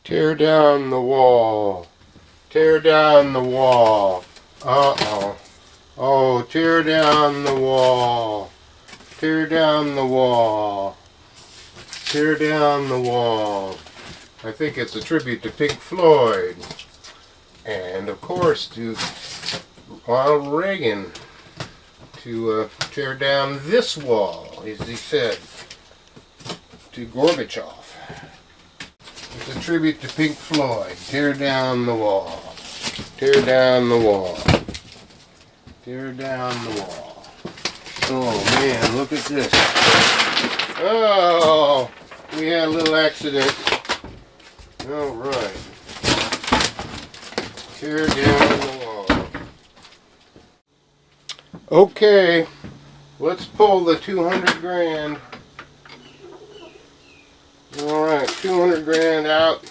Tear down the wall. Tear down the wall. Uh-oh. Oh, tear down the wall. Tear down the wall. Tear down the wall. I think it's a tribute to Pink Floyd. And, of course, to Ronald Reagan. To tear down this wall, as he said, to Gorbachev. It's a tribute to Pink Floyd. Tear down the wall. Tear down the wall. Tear down the wall. Oh man, look at this. Oh, we had a little accident. Alright. Tear down the wall. Okay, let's pull the 200 grand. Alright, 200 grand out.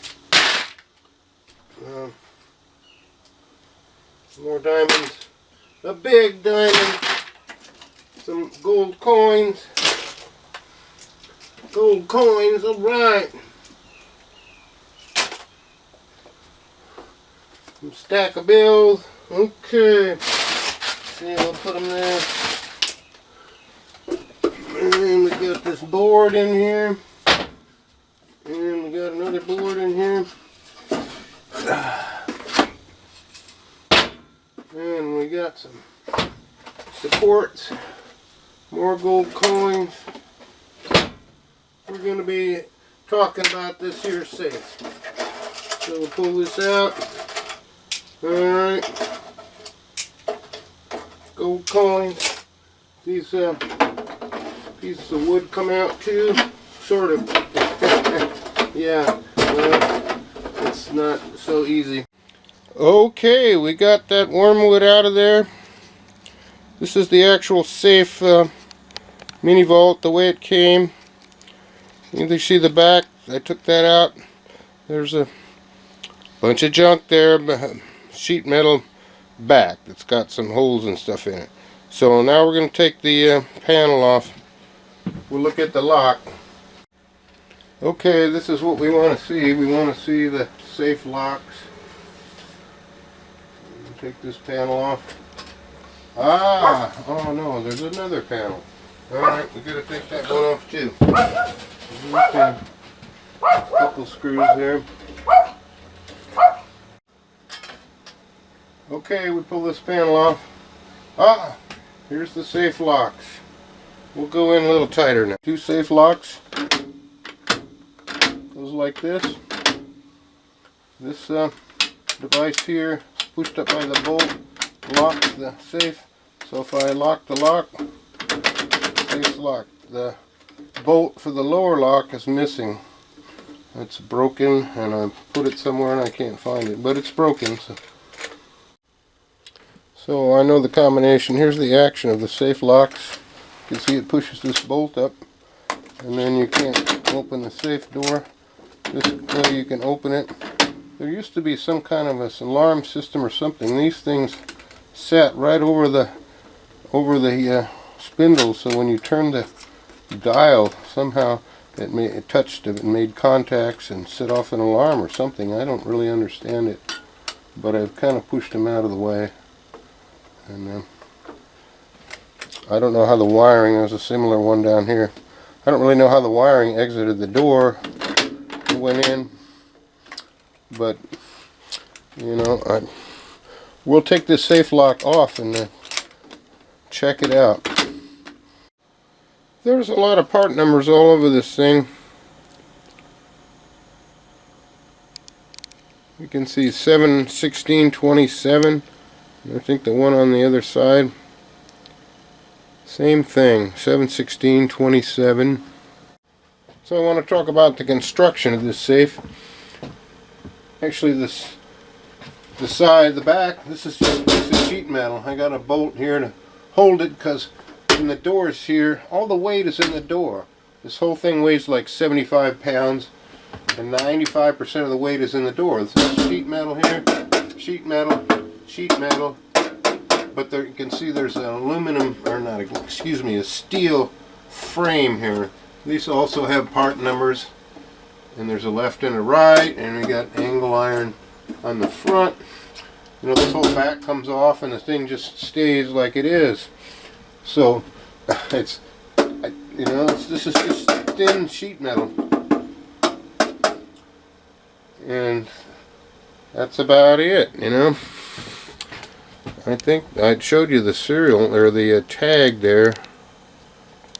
More diamonds. A big diamond. Some gold coins. Gold coins, alright. Some stack of bills. Okay. See, we'll put them there. And we got this board in here. And we got another board in here. And we got some supports. More gold coins. We're going to be talking about this here safe. So we'll pull this out. Alright. Gold coins. These pieces of wood come out too. Sort of. Yeah, well, it's not so easy. Okay, we got that wormwood out of there. This is the actual safe mini vault, the way it came. You can see the back. I took that out. There's a bunch of junk there, sheet metal back that's got some holes and stuff in it. So now we're going to take the panel off. We'll look at the lock. Okay, this is what we want to see. We want to see the safe locks. Take this panel off. Ah! Oh no, there's another panel. Alright, we gotta take that one off too. Okay. A couple screws there. Okay, we pull this panel off. Ah! Here's the safe locks. We'll go in a little tighter now. Two safe locks. Goes like this. This device here, pushed up by the bolt, locks the safe. So if I lock the lock, safe's locked. The bolt for the lower lock is missing. It's broken, and I put it somewhere and I can't find it, but it's broken. So I know the combination. Here's the action of the safe locks. You can see it pushes this bolt up, and then you can't open the safe door. This way you can open it. There used to be some kind of an alarm system or something. These things sat right over the spindle, so when you turned the dial, somehow it touched it and made contacts and set off an alarm or something. I don't really understand it, but I've kind of pushed them out of the way. And I don't know how the wiring. There's a similar one down here. I don't really know how the wiring exited the door and went in. But, you know, we'll take this safe lock off and check it out. There's a lot of part numbers all over this thing. You can see 7/16/27. I think the one on the other side. Same thing, 7/16/27. So I want to talk about the construction of this safe. Actually, the side, the back, this is sheet metal. I got a bolt here to hold it because in the doors here, all the weight is in the door. This whole thing weighs like 75 pounds, and 95% of the weight is in the door. This is sheet metal here, sheet metal, sheet metal. But there you can see there's an aluminum, or not, excuse me, a steel frame here. These also have part numbers. and there's a left and a right, and we got angle iron on the front. You know, this whole back comes off and the thing just stays like it is. So it's, you know, this is just thin sheet metal, and that's about it. You know, I think I showed you the serial or the tag there.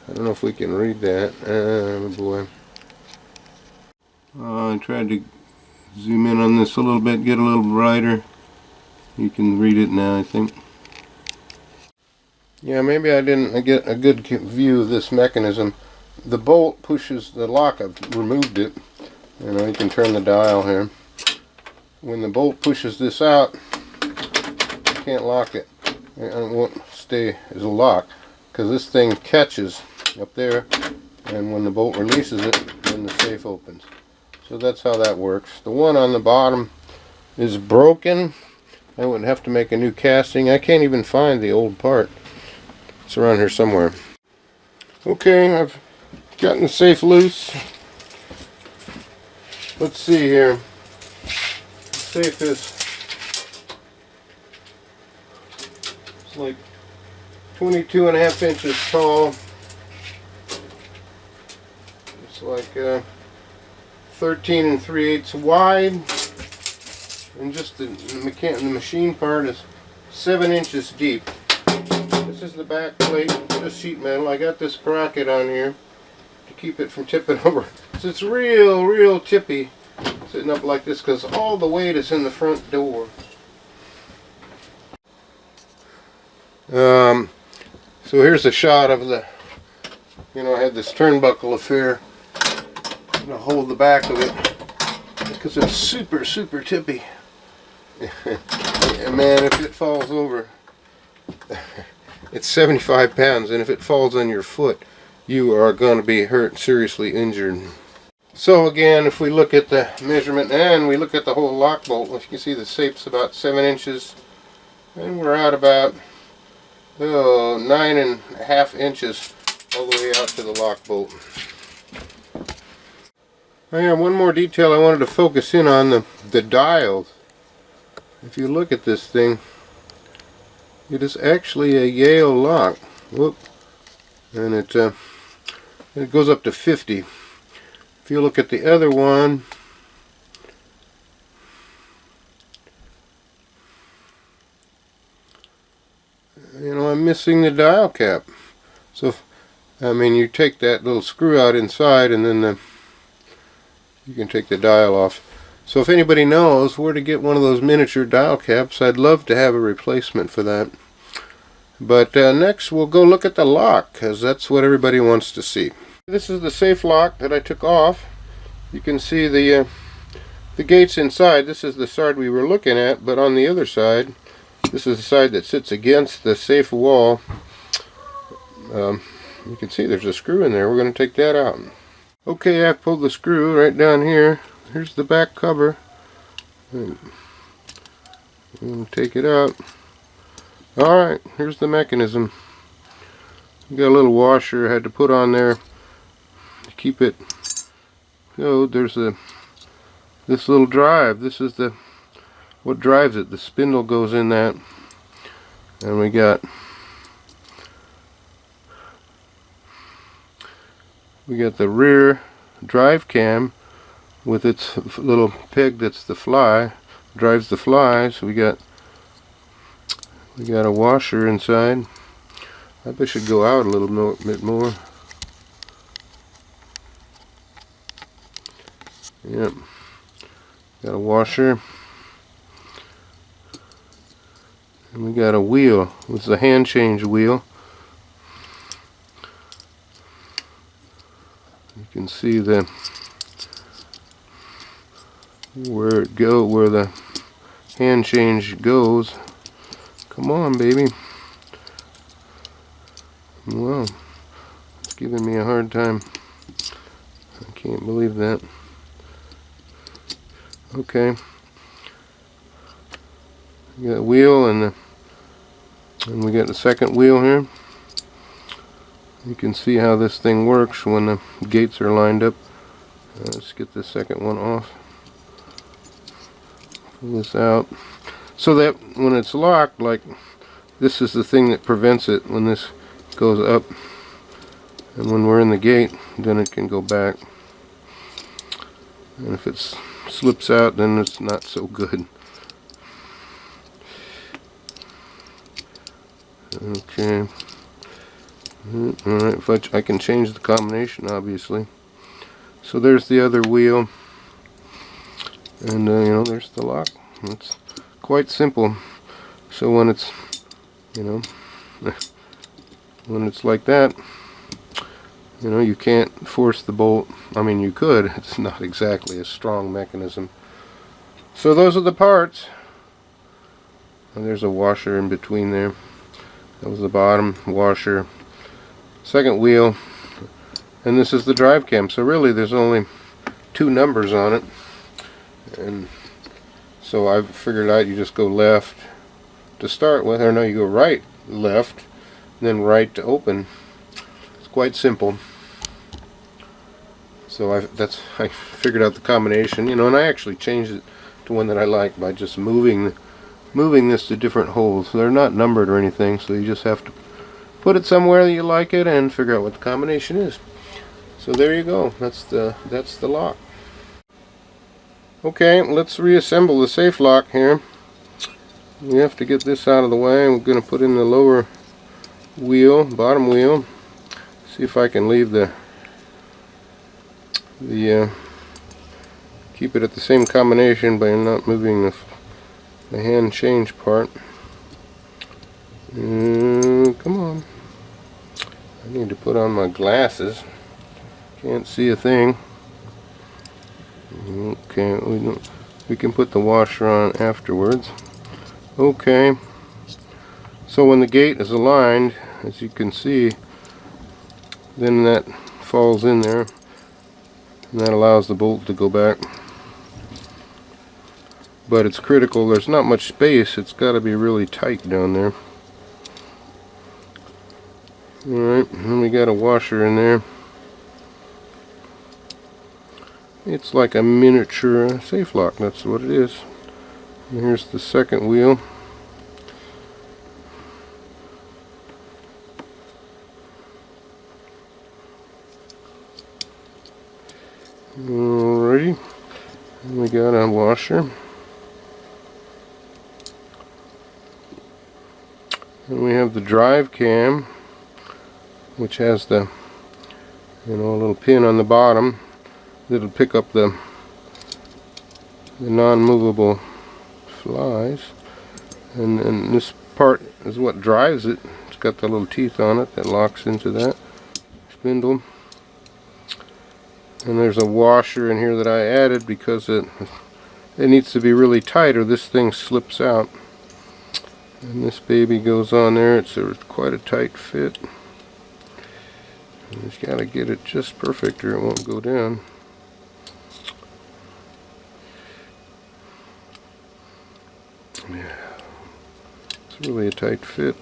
I don't know if we can read that. Oh boy. I tried to zoom in on this a little bit, get a little brighter. You can read it now, I think. Yeah, maybe I didn't get a good view of this mechanism. The bolt pushes the lock. I've removed it. You know, you can turn the dial here. When the bolt pushes this out, you can't lock it. It won't stay as a lock because this thing catches up there, and when the bolt releases it, then the safe opens. So that's how that works. The one on the bottom is broken. I would have to make a new casting. I can't even find the old part. It's around here somewhere. Okay, I've gotten the safe loose. Let's see here. The safe is, it's like 22.5 inches tall. It's like 13 3/8 wide, and just the machine part is 7 inches deep. This is the back plate, just sheet metal. I got this bracket on here to keep it from tipping over. So it's real tippy, sitting up like this because all the weight is in the front door. So here's a shot of the, you know, I had this turnbuckle affair. I'm going to hold the back of it because it's super tippy. And man, if it falls over, it's 75 pounds, and if it falls on your foot, you are going to be hurt, seriously injured. So again, if we look at the measurement and we look at the whole lock bolt, you can see the safe's about 7 inches, and we're at about 9.5 inches all the way out to the lock bolt. I have one more detail I wanted to focus in on, the dials. If you look at this thing, it is actually a Yale lock. Whoop. And it goes up to 50. If you look at the other one, you know, I'm missing the dial cap. So, I mean, you take that little screw out inside, and then you can take the dial off. So if anybody knows where to get one of those miniature dial caps, I'd love to have a replacement for that. But next we'll go look at the lock, because that's what everybody wants to see. This is the safe lock that I took off. You can see the gates inside. This is the side we were looking at, but on the other side, this is the side that sits against the safe wall. You can see there's a screw in there. We're going to take that out. Okay, I've pulled the screw right down here. Here's the back cover. We'll take it out. Alright, here's the mechanism. Got a little washer I had to put on there to keep it good. There's this little drive. This is what drives it. The spindle goes in that. And we got the rear drive cam with its little peg that's the fly, drives the fly. So we got a washer inside. I bet I should go out a little bit more. Yep, got a washer, and we got a wheel. This is a hand change wheel. You can see where the hand change goes. Come on, baby. Well, it's giving me a hard time. I can't believe that. Okay. We got a wheel and we got the second wheel here. You can see how this thing works when the gates are lined up. Let's get the second one off. Pull this out. So that when it's locked, like this is the thing that prevents it when this goes up. And when we're in the gate, then it can go back. And if it slips out, then it's not so good. Okay. Alright, if I can change the combination, obviously. So there's the other wheel. And, you know, there's the lock. It's quite simple. So when it's, you know, when it's like that, you know, you can't force the bolt. I mean, you could. It's not exactly a strong mechanism. So those are the parts. And there's a washer in between there. That was the bottom washer. Second wheel. And this is the drive cam. So really there's only 2 numbers on it. And so I figured out you just go left to start with. Or no, you go right, left, and then right to open. It's quite simple. So I figured out the combination, you know, and I actually changed it to one that I like by just moving this to different holes. So they're not numbered or anything, so you just have to put it somewhere that you like it and figure out what the combination is. So there you go. That's the lock. Okay, let's reassemble the safe lock here. We have to get this out of the way. We're going to put in the lower wheel, bottom wheel. See if I can leave the keep it at the same combination by not moving the hand change part. Come on. I need to put on my glasses. Can't see a thing. Okay, we can put the washer on afterwards. Okay. So when the gate is aligned, as you can see, then that falls in there. And that allows the bolt to go back. But it's critical, there's not much space, it's got to be really tight down there. Alright, and we got a washer in there. It's like a miniature safe lock, that's what it is. And here's the second wheel. Alrighty, and we got a washer. And we have the drive cam, which has the, you know, a little pin on the bottom that'll pick up the non-movable flies. And this part is what drives it. It's got the little teeth on it that locks into that spindle. And there's a washer in here that I added because it needs to be really tight or this thing slips out. And this baby goes on there. It's quite a tight fit. You just gotta get it just perfect or it won't go down. Yeah, it's really a tight fit.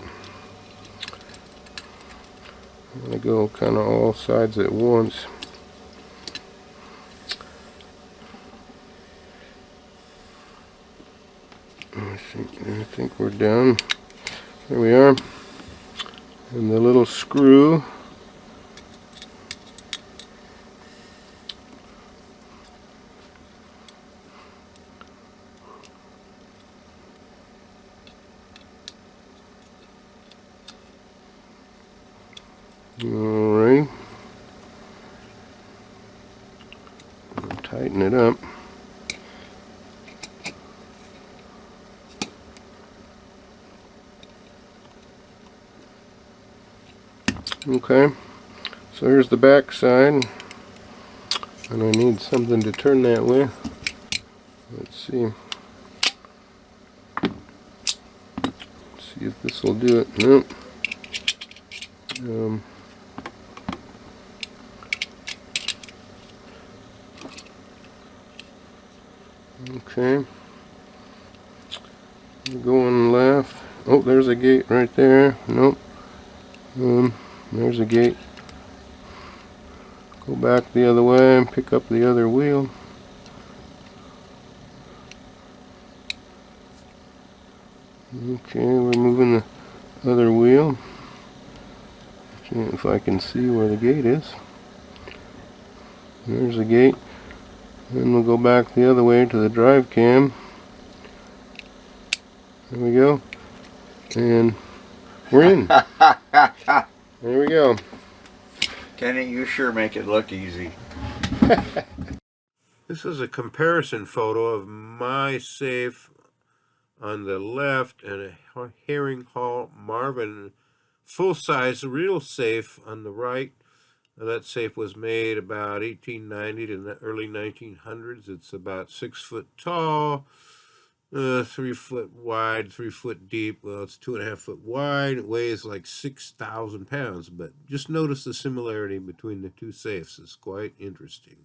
I'm gonna go kind of all sides at once. I think we're done. There we are. And the little screw. Alright. Tighten it up. Okay, so here's the back side, and I need something to turn that way. Let's see. Let's see if this will do it. Nope. Okay. Going left. Oh, there's a gate right there. Nope. There's a gate. Go back the other way and pick up the other wheel. Okay, we're moving the other wheel. See if I can see where the gate is. There's the gate. Then we'll go back the other way to the drive cam. There we go. And we're in. There we go. Kenny, you sure make it look easy. This is a comparison photo of my safe on the left and a Herring Hall Marvin full-size real safe on the right. Now, that safe was made about 1890 to the early 1900s. It's about 6 foot tall, 3 foot wide, 3 foot deep. Well, it's 2.5 foot wide. It weighs like 6,000 pounds. But just notice the similarity between the two safes. It's quite interesting.